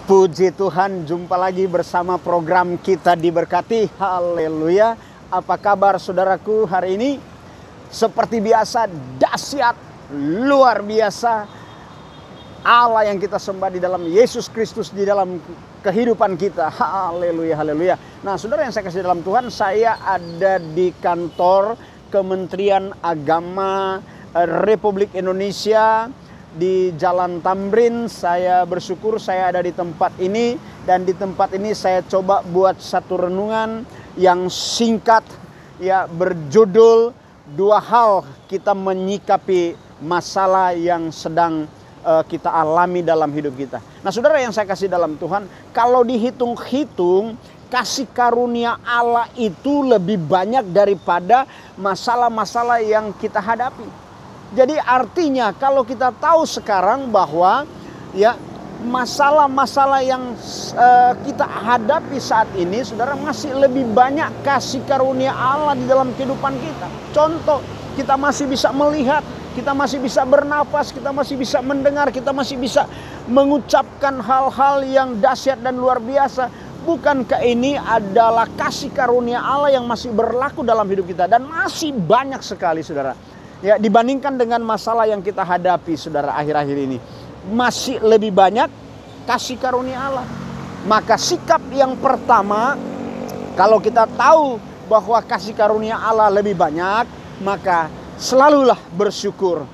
Puji Tuhan, jumpa lagi bersama program Kita Diberkati. Haleluya. Apa kabar saudaraku hari ini? Seperti biasa, dahsyat, luar biasa. Allah yang kita sembah di dalam Yesus Kristus di dalam kehidupan kita. Haleluya, haleluya. Nah, saudara yang saya kasih dalam Tuhan, saya ada di kantor Kementerian Agama Republik Indonesia di Jalan Tamrin. Saya bersyukur saya ada di tempat ini, dan di tempat ini saya coba buat satu renungan yang singkat, ya, berjudul dua hal kita menyikapi masalah yang sedang kita alami dalam hidup kita. Nah, saudara yang saya kasih dalam Tuhan, kalau dihitung-hitung kasih karunia Allah itu lebih banyak daripada masalah-masalah yang kita hadapi. Jadi artinya kalau kita tahu sekarang bahwa ya masalah-masalah yang kita hadapi saat ini, saudara, masih lebih banyak kasih karunia Allah di dalam kehidupan kita. Contoh, kita masih bisa melihat, kita masih bisa bernapas, kita masih bisa mendengar, kita masih bisa mengucapkan hal-hal yang dahsyat dan luar biasa. Bukankah ini adalah kasih karunia Allah yang masih berlaku dalam hidup kita, dan masih banyak sekali, saudara. Ya, dibandingkan dengan masalah yang kita hadapi, saudara, akhir-akhir ini masih lebih banyak kasih karunia Allah. Maka sikap yang pertama, kalau kita tahu bahwa kasih karunia Allah lebih banyak, maka selalulah bersyukur.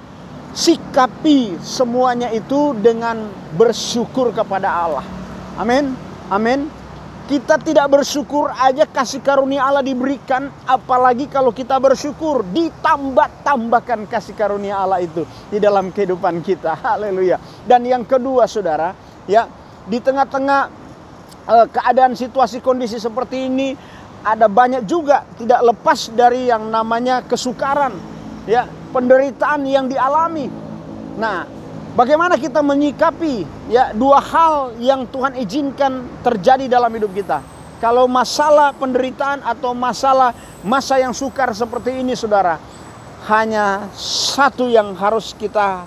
Sikapi semuanya itu dengan bersyukur kepada Allah. Amin, amin. Kita tidak bersyukur aja kasih karunia Allah diberikan, apalagi kalau kita bersyukur ditambah-tambahkan kasih karunia Allah itu di dalam kehidupan kita. Haleluya. Dan yang kedua, saudara, ya, di tengah-tengah keadaan situasi kondisi seperti ini, ada banyak juga tidak lepas dari yang namanya kesukaran, ya, penderitaan yang dialami. Nah, bagaimana kita menyikapi ya dua hal yang Tuhan izinkan terjadi dalam hidup kita? Kalau masalah penderitaan atau masa yang sukar seperti ini, saudara, hanya satu yang harus kita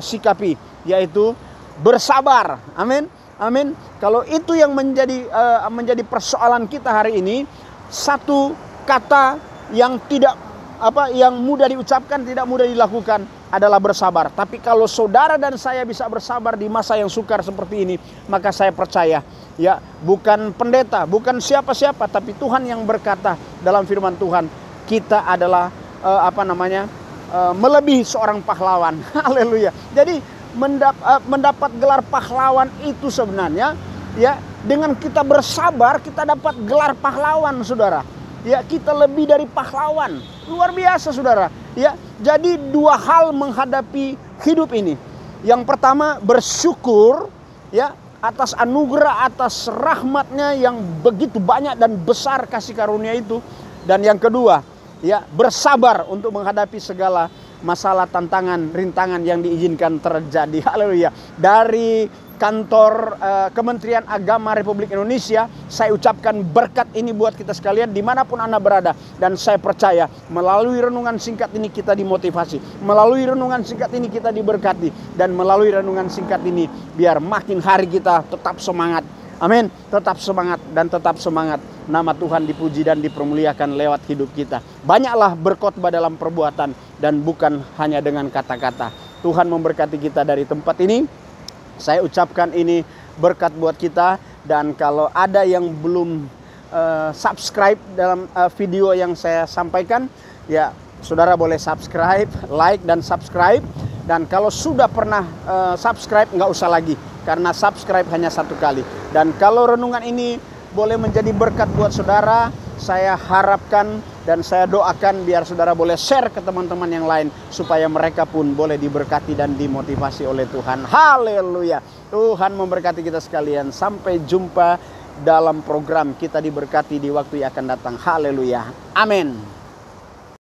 sikapi, yaitu bersabar. Amin, amin. Kalau itu yang menjadi persoalan kita hari ini, satu kata yang yang mudah diucapkan, tidak mudah dilakukan adalah bersabar. Tapi kalau saudara dan saya bisa bersabar di masa yang sukar seperti ini, maka saya percaya, ya, bukan pendeta, bukan siapa-siapa, tapi Tuhan yang berkata dalam firman Tuhan, kita adalah melebihi seorang pahlawan. Haleluya. Jadi mendapat gelar pahlawan itu sebenarnya, ya, dengan kita bersabar kita dapat gelar pahlawan, saudara. Ya, kita lebih dari pahlawan. Luar biasa, saudara. Ya, jadi dua hal menghadapi hidup ini. Yang pertama, bersyukur, ya, atas anugerah, atas rahmatnya yang begitu banyak dan besar kasih karunia itu. Dan yang kedua, ya, bersabar untuk menghadapi segala masalah, tantangan, rintangan yang diizinkan terjadi. Haleluya. Dari kantor Kementerian Agama Republik Indonesia, saya ucapkan berkat ini buat kita sekalian dimanapun Anda berada. Dan saya percaya melalui renungan singkat ini kita dimotivasi, melalui renungan singkat ini kita diberkati, dan melalui renungan singkat ini biar makin hari kita tetap semangat. Amin, tetap semangat dan tetap semangat. Nama Tuhan dipuji dan dipermuliakan lewat hidup kita. Banyaklah berkhotbah dalam perbuatan dan bukan hanya dengan kata-kata. Tuhan memberkati kita dari tempat ini. Saya ucapkan ini berkat buat kita. Dan kalau ada yang belum subscribe dalam video yang saya sampaikan, ya, saudara boleh subscribe, like dan subscribe. Dan kalau sudah pernah subscribe, nggak usah lagi, karena subscribe hanya satu kali. Dan kalau renungan ini boleh menjadi berkat buat saudara, saya harapkan dan saya doakan biar saudara boleh share ke teman-teman yang lain, supaya mereka pun boleh diberkati dan dimotivasi oleh Tuhan. Haleluya. Tuhan memberkati kita sekalian. Sampai jumpa dalam program Kita Diberkati di waktu yang akan datang. Haleluya. Amin.